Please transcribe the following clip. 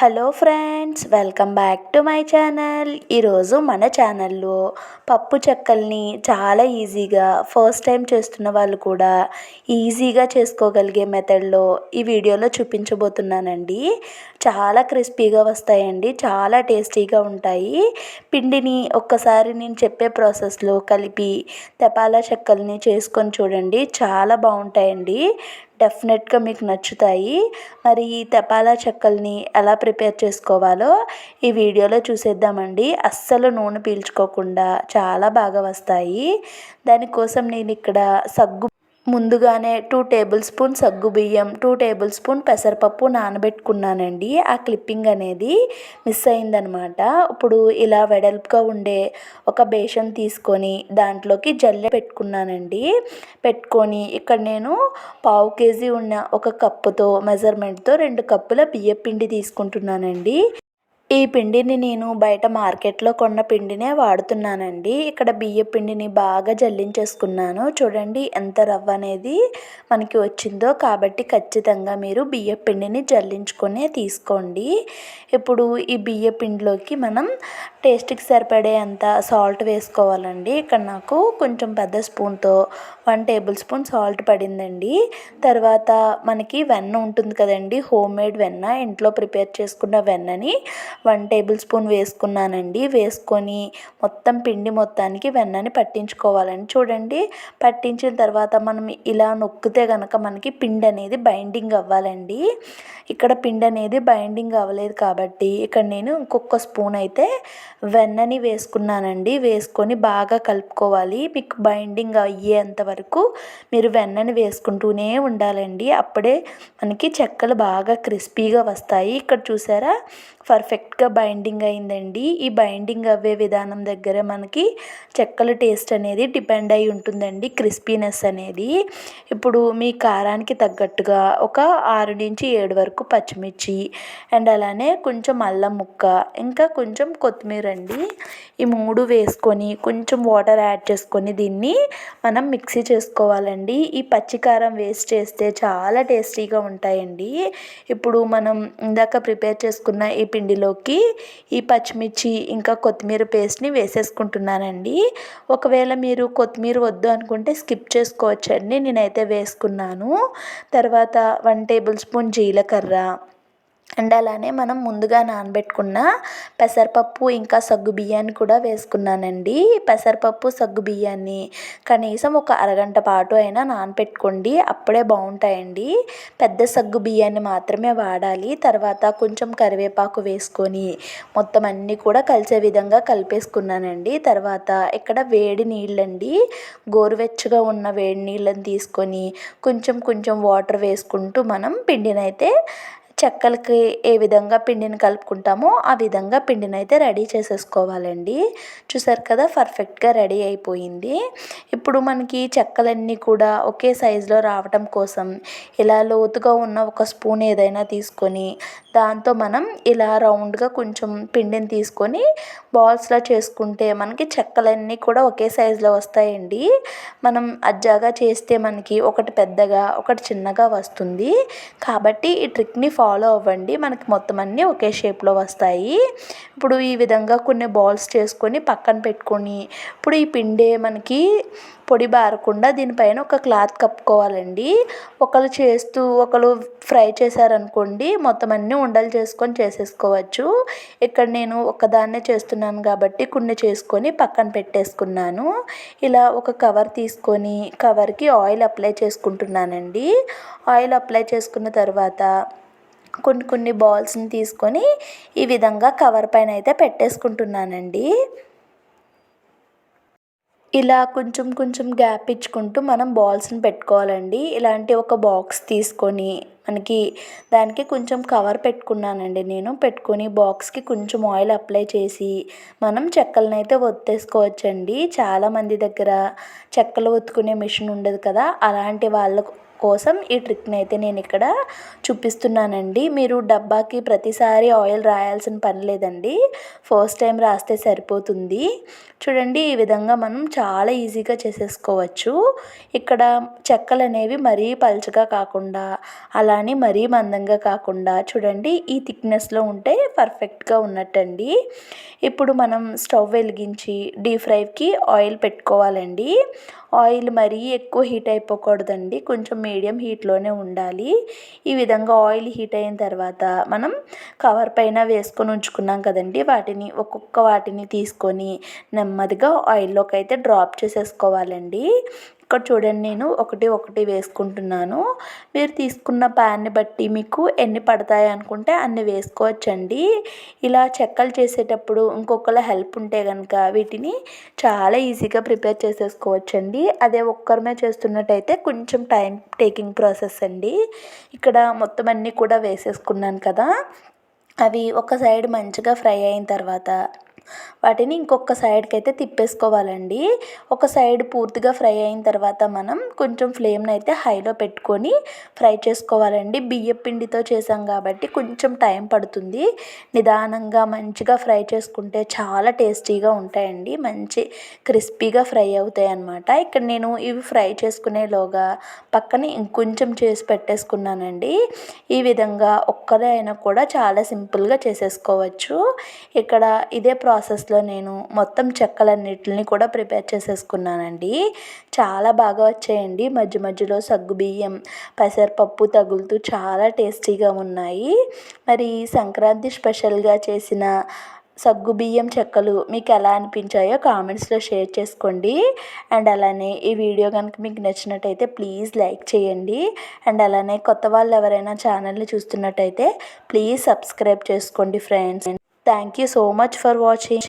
Hello friends, welcome back to my channel. ఈరోజు మన ఛానల్లో పప్పు చెక్కల్ని చాలా ఈజీగా ఫస్ట్ టైం చేస్తున్న వాళ్ళు కూడా ఈజీగా చేసుకోగలిగే మెథడ్లో ఈ వీడియోలో చూపించబోతున్నానండి. చాలా క్రిస్పీగా వస్తాయండి, చాలా టేస్టీగా ఉంటాయి. పిండిని ఒక్కసారి నేను చెప్పే ప్రాసెస్లో కలిపి తపాలా చెక్కల్ని చేసుకొని చూడండి, చాలా బాగుంటాయండి. డెఫినెట్గా మీకు నచ్చుతాయి. మరి ఈ తపాలా చెక్కల్ని ఎలా ప్రిపేర్ చేసుకోవాలో ఈ వీడియోలో చూసేద్దామండి. అస్సలు నూనె పీల్చుకోకుండా చాలా బాగా వస్తాయి. దానికోసం నేను ఇక్కడ ముందుగానే 2 టేబుల్ స్పూన్ సగ్గుబియ్యం, 2 టేబుల్ స్పూన్ పెసరపప్పు నానబెట్టుకున్నానండి. ఆ క్లిప్పింగ్ అనేది మిస్ అయిందనమాట. ఇప్పుడు ఇలా వెడల్పుగా ఉండే ఒక బేషన్ తీసుకొని దాంట్లోకి జల్లె పెట్టుకున్నానండి. పెట్టుకొని ఇక్కడ నేను 1/2 కేజీ ఉన్న ఒక కప్పుతో మెజర్మెంట్తో 2 కప్పుల బియ్యపిండి తీసుకుంటున్నానండి. ఈ పిండిని నేను బయట మార్కెట్లో కొన్న పిండినే వాడుతున్నానండి. ఇక్కడ బియ్య పిండిని బాగా జల్లించేసుకున్నాను. చూడండి ఎంత రవ్వ అనేది మనకి వచ్చిందో. కాబట్టి ఖచ్చితంగా మీరు బియ్య పిండిని జల్లించుకొని తీసుకోండి. ఇప్పుడు ఈ బియ్య పిండిలోకి మనం టేస్ట్కి సరిపడే అంత సాల్ట్ వేసుకోవాలండి. ఇక్కడ నాకు కొంచెం పెద్ద స్పూన్తో 1 టేబుల్ స్పూన్ సాల్ట్ పడిందండి. తర్వాత మనకి వెన్న ఉంటుంది కదండి, హోమ్ మేడ్ వెన్న, ఇంట్లో ప్రిపేర్ చేసుకున్న వెన్నని 1 టేబుల్ స్పూన్ వేసుకున్నానండి. వేసుకొని మొత్తం పిండి మొత్తానికి వెన్నని పట్టించుకోవాలండి. చూడండి, పట్టించిన తర్వాత మనం ఇలా నొక్కితే కనుక మనకి పిండి అనేది బైండింగ్ అవ్వాలండి. ఇక్కడ పిండి అనేది బైండింగ్ అవ్వలేదు కాబట్టి ఇక్కడ నేను ఇంకొక స్పూన్ అయితే వెన్నని వేసుకున్నానండి. వేసుకొని బాగా కలుపుకోవాలి. మీకు బైండింగ్ అయ్యేంత వరకు మీరు వెన్నని వేసుకుంటూనే ఉండాలండి. అప్పుడే మనకి చెక్కలు బాగా క్రిస్పీగా వస్తాయి. ఇక్కడ చూసారా, పర్ఫెక్ట్గా బైండింగ్ అయిందండి. ఈ బైండింగ్ అవ్వే విధానం దగ్గర మనకి చెక్కల టేస్ట్ అనేది డిపెండ్ అయి ఉంటుందండి, క్రిస్పీనెస్ అనేది. ఇప్పుడు మీ కారానికి తగ్గట్టుగా ఒక 6 నుంచి 7 వరకు పచ్చిమిర్చి అండ్ అలానే కొంచెం అల్లం ముక్క, ఇంకా కొంచెం కొత్తిమీర అండి. ఈ 3 వేసుకొని కొంచెం వాటర్ యాడ్ చేసుకొని దీన్ని మనం మిక్సీ చేసుకోవాలండి. ఈ పచ్చికారం వేస్ట్ చేస్తే చాలా టేస్టీగా ఉంటాయండి. ఇప్పుడు మనం ఇందాక ప్రిపేర్ చేసుకున్న ఈ పిండిలోకి ఈ పచ్చిమిర్చి ఇంకా కొత్తిమీర పేస్ట్ని వేసేసుకుంటున్నానండి. ఒకవేళ మీరు కొత్తిమీర వద్దు అనుకుంటే స్కిప్ చేసుకోవచ్చండి. నేనైతే వేసుకున్నాను. తర్వాత 1 టేబుల్ స్పూన్ జీలకర్ర అండ్ అలానే మనం ముందుగా నానబెట్టుకున్న పెసరపప్పు ఇంకా సగ్గు బియ్యాన్ని కూడా వేసుకున్నానండి. పెసరపప్పు సగ్గు బియ్యాన్ని కనీసం ఒక అరగంట పాటు అయినా నానబెట్టుకోండి, అప్పుడే బాగుంటాయండి. పెద్ద సగ్గు బియ్యాన్ని మాత్రమే వాడాలి. తర్వాత కొంచెం కరివేపాకు వేసుకొని మొత్తం అన్నీ కూడా కలిసే విధంగా కలిపేసుకున్నానండి. తర్వాత ఇక్కడ వేడి నీళ్ళండి, గోరువెచ్చగా ఉన్న వేడి నీళ్ళని తీసుకొని కొంచెం కొంచెం వాటర్ వేసుకుంటూ మనం పిండినైతే చెక్కలకి ఏ విధంగా పిండిని కలుపుకుంటామో ఆ విధంగా పిండిని అయితే రెడీ చేసేసుకోవాలండి. చూసారు కదా, పర్ఫెక్ట్గా రెడీ అయిపోయింది. ఇప్పుడు మనకి చెక్కలన్నీ కూడా ఒకే సైజులో రావటం కోసం ఇలా లోతుగా ఉన్న ఒక స్పూన్ ఏదైనా తీసుకొని దాంతో మనం ఇలా రౌండ్గా కొంచెం పిండిని తీసుకొని బాల్స్లా చేసుకుంటే మనకి చెక్కలన్నీ కూడా ఒకే సైజులో వస్తాయండి. మనం అజ్జాగా చేస్తే మనకి ఒకటి పెద్దగా ఒకటి చిన్నగా వస్తుంది. కాబట్టి ఈ ట్రిక్ని ఫాలో అవ్వండి, మనకి మొత్తం అన్నీ ఒకే షేప్లో వస్తాయి. ఇప్పుడు ఈ విధంగా కొన్ని బాల్స్ చేసుకొని పక్కన పెట్టుకొని ఇప్పుడు ఈ పిండే మనకి పొడి బారకుండా దీనిపైన ఒక క్లాత్ కప్పుకోవాలండి. ఒకరు చేస్తూ ఒకరు ఫ్రై చేశారనుకోండి, మొత్తం అన్నీ ఉండలు చేసుకొని చేసేసుకోవచ్చు. ఇక్కడ నేను ఒకదాన్నే చేస్తున్నాను కాబట్టి కొన్ని చేసుకొని పక్కన పెట్టేసుకున్నాను. ఇలా ఒక కవర్ తీసుకొని కవర్కి ఆయిల్ అప్లై చేసుకుంటున్నానండి. ఆయిల్ అప్లై చేసుకున్న తర్వాత కొన్ని బాల్స్ని తీసుకొని ఈ విధంగా కవర్ పైన అయితే పెట్టేసుకుంటున్నానండి. ఇలా కొంచెం కొంచెం గ్యాప్ ఇచ్చుకుంటూ మనం బాల్స్ని పెట్టుకోవాలండి. ఇలాంటి ఒక బాక్స్ తీసుకొని మనకి దానికి కొంచెం కవర్ పెట్టుకున్నానండి నేను. పెట్టుకొని బాక్స్కి కొంచెం ఆయిల్ అప్లై చేసి మనం చెక్కలను అయితే ఒత్తేసుకోవచ్చండి. చాలామంది దగ్గర చెక్కలు ఒత్తుకునే మిషన్ ఉండదు కదా, అలాంటి వాళ్ళకు కోసం ఈ ట్రిక్ని అయితే నేను ఇక్కడ చూపిస్తున్నానండి. మీరు డబ్బాకి ప్రతిసారి ఆయిల్ రాయాల్సిన పని లేదండి. ఫస్ట్ టైం రాస్తే సరిపోతుంది. చూడండి, ఈ విధంగా మనం చాలా ఈజీగా చేసేసుకోవచ్చు. ఇక్కడ చెక్కలు అనేవి మరీ పలుచగా కాకుండా అలానే మరీ మందంగా కాకుండా చూడండి ఈ థిక్నెస్లో ఉంటే పర్ఫెక్ట్గా ఉన్నట్టండి. ఇప్పుడు మనం స్టవ్ వెలిగించి డీప్ ఫ్రైకి ఆయిల్ పెట్టుకోవాలండి. ఆయిల్ మరీ ఎక్కువ హీట్ అయిపోకూడదండి, కొంచెం మీడియం హీట్లోనే ఉండాలి. ఈ విధంగా ఆయిల్ హీట్ అయిన తర్వాత మనం కవర్ పైన వేసుకొని ఉంచుకున్నాం కదండి, ఒక్కొక్క వాటిని తీసుకొని నెమ్మదిగా ఆయిల్లోకి అయితే డ్రాప్ చేసేసుకోవాలండి. ఇక్కడ చూడండి, నేను ఒకటి వేసుకుంటున్నాను. మీరు తీసుకున్న ప్యాన్ని బట్టి మీకు ఎన్ని పడతాయి అనుకుంటే అన్ని వేసుకోవచ్చండి. ఇలా చెక్కలు చేసేటప్పుడు ఇంకొకళ్ళ హెల్ప్ ఉంటే కనుక వీటిని చాలా ఈజీగా ప్రిపేర్ చేసేసుకోవచ్చండి. అదే ఒక్కరమే చేస్తున్నట్టయితే కొంచెం టైం టేకింగ్ ప్రాసెస్ అండి. ఇక్కడ మొత్తం అన్నీ కూడా వేసేసుకున్నాను కదా, అవి ఒక సైడ్ మంచిగా ఫ్రై అయిన తర్వాత వాటిని ఇంకొక సైడ్కి అయితే తిప్పేసుకోవాలండి. ఒక సైడ్ పూర్తిగా ఫ్రై అయిన తర్వాత మనం కొంచెం ఫ్లేమ్ని అయితే హైలో పెట్టుకొని ఫ్రై చేసుకోవాలండి. బియ్యం పిండితో చేసాం కాబట్టి కొంచెం టైం పడుతుంది. నిదానంగా మంచిగా ఫ్రై చేసుకుంటే చాలా టేస్టీగా ఉంటాయండి, మంచి క్రిస్పీగా ఫ్రై అవుతాయి అన్నమాట. ఇక్కడ నేను ఇవి ఫ్రై చేసుకునేలోగా పక్కన ఇంకొంచెం చేసి పెట్టేసుకున్నానండి. ఈ విధంగా ఒక్కరే అయినా కూడా చాలా సింపుల్గా చేసేసుకోవచ్చు. ఇక్కడ ఇదే ప్రాసెస్లో నేను మొత్తం చెక్కలన్నిటిని కూడా ప్రిపేర్ చేసేసుకున్నానండి. చాలా బాగా వచ్చాయండి. మధ్య మధ్యలో సగ్గుబియ్యం, పెసరపప్పు తగులుతూ చాలా టేస్టీగా ఉన్నాయి. మరి సంక్రాంతి స్పెషల్గా చేసిన సగ్గుబియ్యం చెక్కలు మీకు ఎలా అనిపించాయో కామెంట్స్లో షేర్ చేసుకోండి. అండ్ అలానే ఈ వీడియో కనుక మీకు నచ్చినట్టయితే ప్లీజ్ లైక్ చేయండి. అండ్ అలానే కొత్త వాళ్ళు ఎవరైనా ఛానల్ని చూస్తున్నట్టయితే ప్లీజ్ సబ్స్క్రైబ్ చేసుకోండి friends. Thank you so much for watching.